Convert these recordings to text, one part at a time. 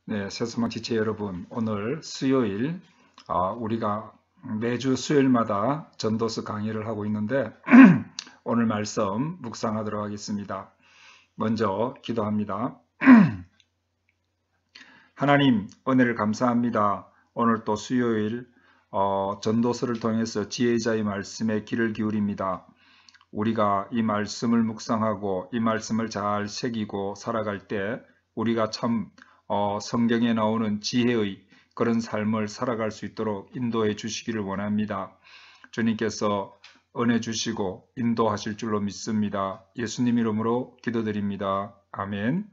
네, 새소망 지체 여러분, 오늘 수요일, 우리가 매주 수요일마다 전도서 강의를 하고 있는데 오늘 말씀 묵상하도록 하겠습니다. 먼저 기도합니다. 하나님, 은혜를 감사합니다. 오늘 또 수요일 전도서를 통해서 지혜자의 말씀에 귀를 기울입니다. 우리가 이 말씀을 묵상하고 이 말씀을 잘 새기고 살아갈 때 우리가 참 성경에 나오는 지혜의 그런 삶을 살아갈 수 있도록 인도해 주시기를 원합니다. 주님께서 은혜 주시고 인도하실 줄로 믿습니다. 예수님 이름으로 기도드립니다. 아멘.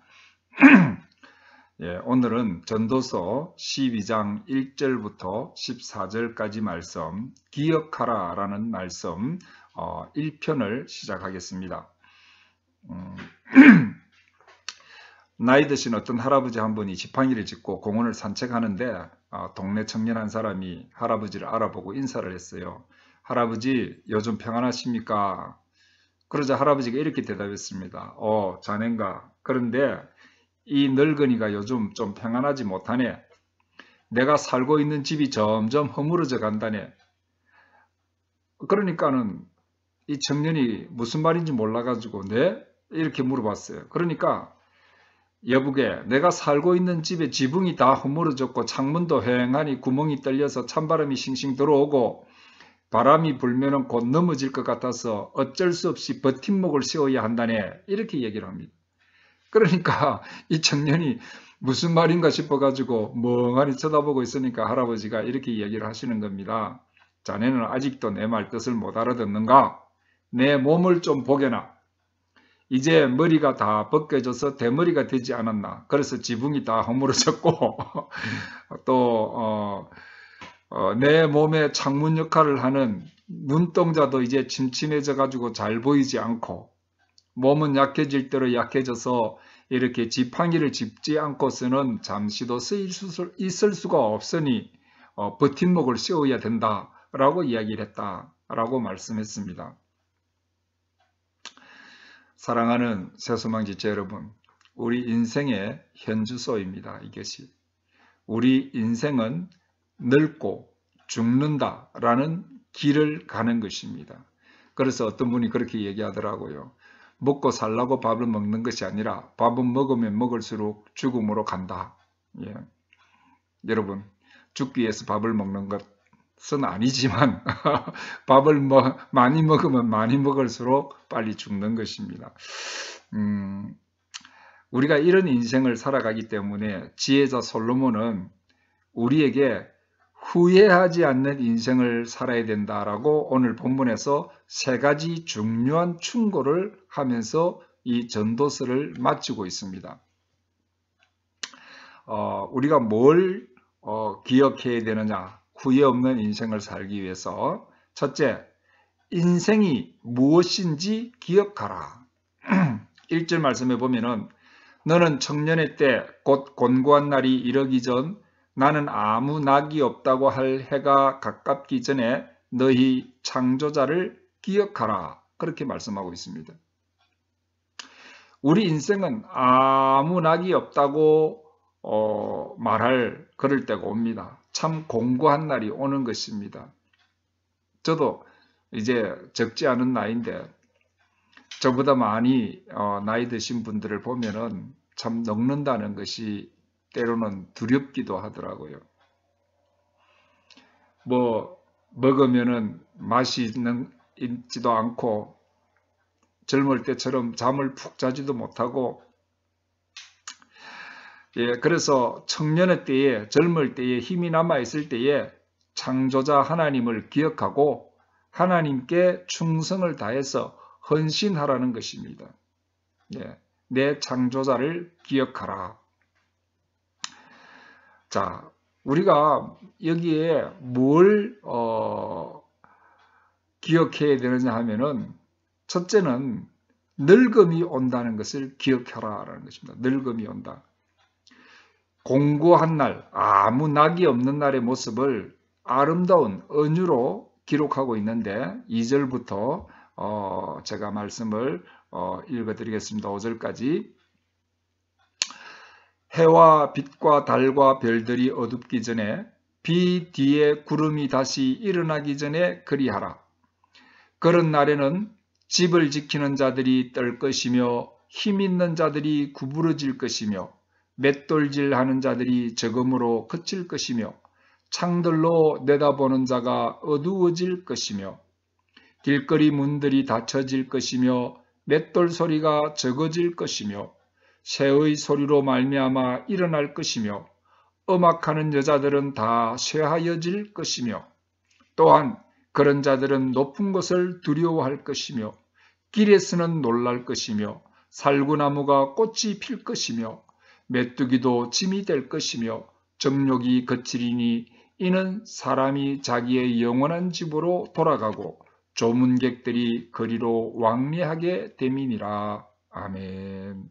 예, 오늘은 전도서 12장 1절부터 14절까지 말씀, 기억하라 라는 말씀 1편을 시작하겠습니다. 나이 드신 어떤 할아버지 한 분이 지팡이를 짚고 공원을 산책하는데 동네 청년 한 사람이 할아버지를 알아보고 인사를 했어요. 할아버지, 요즘 평안하십니까? 그러자 할아버지가 이렇게 대답했습니다. 자넨가. 그런데 이 늙은이가 요즘 좀 평안하지 못하네. 내가 살고 있는 집이 점점 허물어져 간다네. 그러니까는 이 청년이 무슨 말인지 몰라가지고 네? 이렇게 물어봤어요. 그러니까 여보게, 내가 살고 있는 집에 지붕이 다 허물어졌고 창문도 휑하니 구멍이 뚫려서 찬바람이 싱싱 들어오고 바람이 불면은 곧 넘어질 것 같아서 어쩔 수 없이 버팀목을 세워야 한다네. 이렇게 얘기를 합니다. 그러니까 이 청년이 무슨 말인가 싶어가지고 멍하니 쳐다보고 있으니까 할아버지가 이렇게 얘기를 하시는 겁니다. 자네는 아직도 내 말 뜻을 못 알아듣는가? 내 몸을 좀 보게나. 이제 머리가 다 벗겨져서 대머리가 되지 않았나. 그래서 지붕이 다 허물어졌고 또 내 몸에 창문 역할을 하는 눈동자도 이제 침침해져 가지고 잘 보이지 않고 몸은 약해질 대로 약해져서 이렇게 지팡이를 짚지 않고서는 잠시도 있을 수가 없으니 버팀목을 씌워야 된다라고 이야기를 했다라고 말씀했습니다. 사랑하는 새소망 지체 여러분, 우리 인생의 현주소입니다. 이것이 우리 인생은 늙고 죽는다라는 길을 가는 것입니다. 그래서 어떤 분이 그렇게 얘기하더라고요. 먹고 살라고 밥을 먹는 것이 아니라 밥은 먹으면 먹을수록 죽음으로 간다. 예. 여러분, 죽기 위해서 밥을 먹는 것은 아니지만 밥을 많이 먹으면 많이 먹을수록 빨리 죽는 것입니다. 우리가 이런 인생을 살아가기 때문에 지혜자 솔로몬은 우리에게 후회하지 않는 인생을 살아야 된다라고 오늘 본문에서 세 가지 중요한 충고를 하면서 이 전도서를 마치고 있습니다. 우리가 뭘 기억해야 되느냐? 후회 없는 인생을 살기 위해서 첫째, 인생이 무엇인지 기억하라. 1절 말씀에 보면은 너는 청년의 때 곧 곤고한 날이 이르기 전 나는 아무 낙이 없다고 할 해가 가깝기 전에 너희 창조자를 기억하라. 그렇게 말씀하고 있습니다. 우리 인생은 아무 낙이 없다고 말할 그럴 때가 옵니다. 참 공고한 날이 오는 것입니다. 저도 이제 적지 않은 나이인데 저보다 많이 나이 드신 분들을 보면은 참 늙는다는 것이 때로는 두렵기도 하더라고요. 먹으면은 맛이 있지도 않고 젊을 때처럼 잠을 푹 자지도 못하고 그래서 청년의 때에 젊을 때에 힘이 남아 있을 때에 창조자 하나님을 기억하고 하나님께 충성을 다해서 헌신하라는 것입니다. 내 창조자를 기억하라. 자, 우리가 여기에 뭘 기억해야 되느냐 하면은 첫째는 늙음이 온다는 것을 기억하라라는 것입니다. 늙음이 온다. 공고한 날, 아무 낙이 없는 날의 모습을 아름다운 은유로 기록하고 있는데 2절부터 제가 말씀을 읽어드리겠습니다. 5절까지. 해와 빛과 달과 별들이 어둡기 전에 비 뒤에 구름이 다시 일어나기 전에 그리하라. 그런 날에는 집을 지키는 자들이 떨 것이며 힘 있는 자들이 구부러질 것이며 맷돌질하는 자들이 적음으로 그칠 것이며 창들로 내다보는 자가 어두워질 것이며 길거리 문들이 닫혀질 것이며 맷돌 소리가 적어질 것이며 새의 소리로 말미암아 일어날 것이며 음악하는 여자들은 다 쇠하여질 것이며 또한 그런 자들은 높은 것을 두려워할 것이며 길에서는 놀랄 것이며 살구나무가 꽃이 필 것이며 메뚜기도 짐이 될 것이며 정욕이 거칠이니 이는 사람이 자기의 영원한 집으로 돌아가고 조문객들이 거리로 왕래하게 됨이니라. 아멘.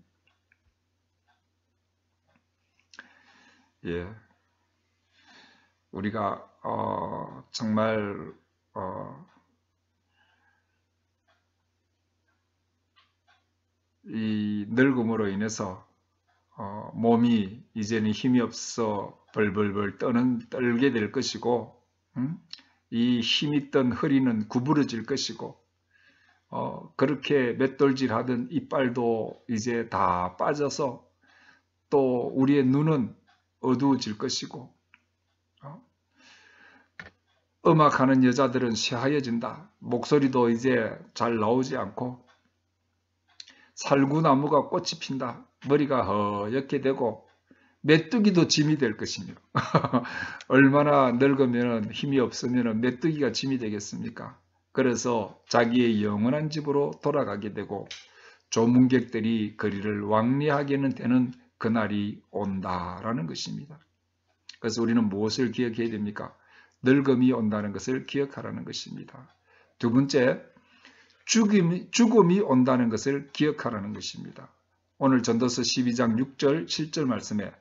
예, 우리가 정말 이 늙음으로 인해서 몸이 이제는 힘이 없어 벌벌벌 떨게 될 것이고, 이 힘있던 허리는 구부러질 것이고, 그렇게 맷돌질하던 이빨도 이제 다 빠져서 또 우리의 눈은 어두워질 것이고, 음악하는 여자들은 쇠하여진다. 목소리도 이제 잘 나오지 않고, 살구나무가 꽃이 핀다. 머리가 허옇게 되고 메뚜기도 짐이 될 것이며 얼마나 늙으면 힘이 없으면 메뚜기가 짐이 되겠습니까? 그래서 자기의 영원한 집으로 돌아가게 되고 조문객들이 거리를 왕래하게는 되는 그날이 온다라는 것입니다. 그래서 우리는 무엇을 기억해야 됩니까? 늙음이 온다는 것을 기억하라는 것입니다. 두 번째, 죽음이 온다는 것을 기억하라는 것입니다. 오늘 전도서 12장 6절 7절 말씀에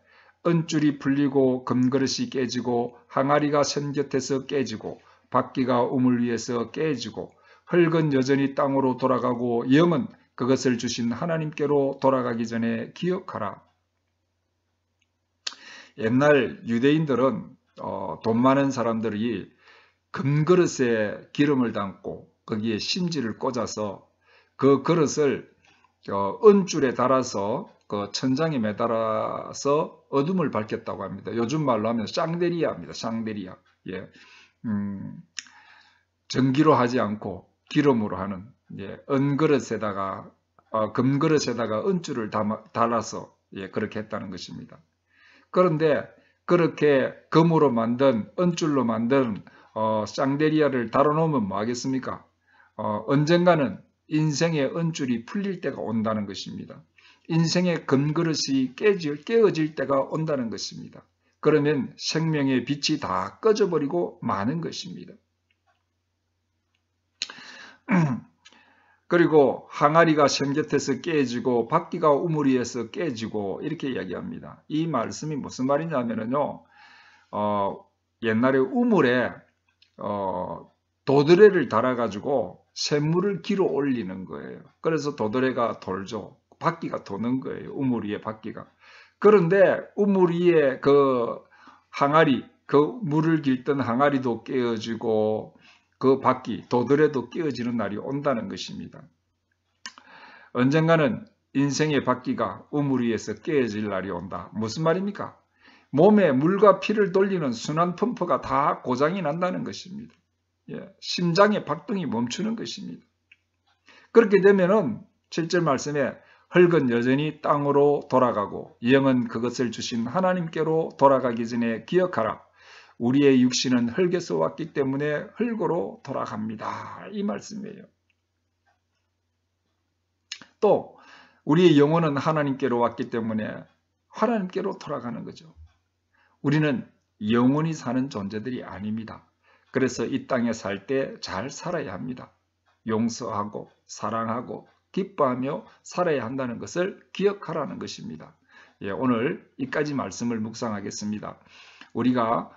은줄이 풀리고 금그릇이 깨지고 항아리가 선 곁에서 깨지고 바퀴가 우물 위에서 깨지고 흙은 여전히 땅으로 돌아가고 영은 그것을 주신 하나님께로 돌아가기 전에 기억하라. 옛날 유대인들은 돈 많은 사람들이 금그릇에 기름을 담고 거기에 심지를 꽂아서 그 그릇을 은줄에 달아서 그 천장에 매달아서 어둠을 밝혔다고 합니다. 요즘 말로 하면 샹데리아입니다. 샹데리아. 예. 전기로 하지 않고 기름으로 하는, 예, 은그릇에다가 금그릇에다가 은줄을 달아서, 예, 그렇게 했다는 것입니다. 그런데 그렇게 금으로 만든, 은줄로 만든 샹데리아를 달아놓으면 뭐 하겠습니까? 언젠가는 인생의 은줄이 풀릴 때가 온다는 것입니다. 인생의 금그릇이 깨어질 때가 온다는 것입니다. 그러면 생명의 빛이 다 꺼져버리고 마는 것입니다. 그리고 항아리가 선 곁에서 깨지고 바퀴가 우물 위에서 깨지고 이렇게 이야기합니다. 이 말씀이 무슨 말이냐면요, 옛날에 우물에 도드레를 달아가지고 샘물을 길어 올리는 거예요. 그래서 도드레가 돌죠. 바퀴가 도는 거예요. 우물 위에 바퀴가. 그런데 우물 위에 그 항아리, 그 물을 길던 항아리도 깨어지고 그 바퀴, 도드레도 깨어지는 날이 온다는 것입니다. 언젠가는 인생의 바퀴가 우물 위에서 깨어질 날이 온다. 무슨 말입니까? 몸에 물과 피를 돌리는 순환 펌프가 다 고장이 난다는 것입니다. 예, 심장의 박동이 멈추는 것입니다. 그렇게 되면은 7절 말씀에 흙은 여전히 땅으로 돌아가고 영은 그것을 주신 하나님께로 돌아가기 전에 기억하라. 우리의 육신은 흙에서 왔기 때문에 흙으로 돌아갑니다. 이 말씀이에요. 또 우리의 영혼은 하나님께로 왔기 때문에 하나님께로 돌아가는 거죠. 우리는 영원히 사는 존재들이 아닙니다. 그래서 이 땅에 살 때 잘 살아야 합니다. 용서하고 사랑하고 기뻐하며 살아야 한다는 것을 기억하라는 것입니다. 예, 오늘 이까지 말씀을 묵상하겠습니다. 우리가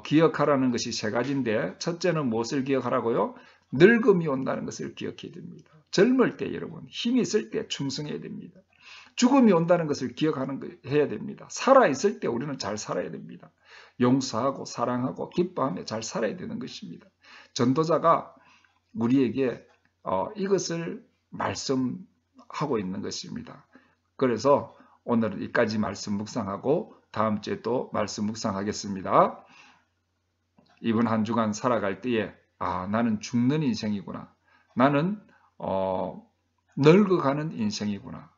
기억하라는 것이 세 가지인데, 첫째는 무엇을 기억하라고요? 늙음이 온다는 것을 기억해야 됩니다. 젊을 때 여러분 힘이 있을 때 충성해야 됩니다. 죽음이 온다는 것을 해야 됩니다. 살아있을 때 우리는 잘 살아야 됩니다. 용서하고 사랑하고 기뻐하며 잘 살아야 되는 것입니다. 전도자가 우리에게 이것을 말씀하고 있는 것입니다. 그래서 오늘은 여기까지 말씀 묵상하고 다음 주에 또 말씀 묵상하겠습니다. 이번 한 주간 살아갈 때에 나는 죽는 인생이구나. 나는 늙어가는 인생이구나.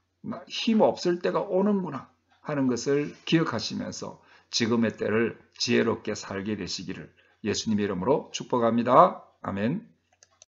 힘 없을 때가 오는구나 하는 것을 기억하시면서 지금의 때를 지혜롭게 살게 되시기를 예수님의 이름으로 축복합니다. 아멘.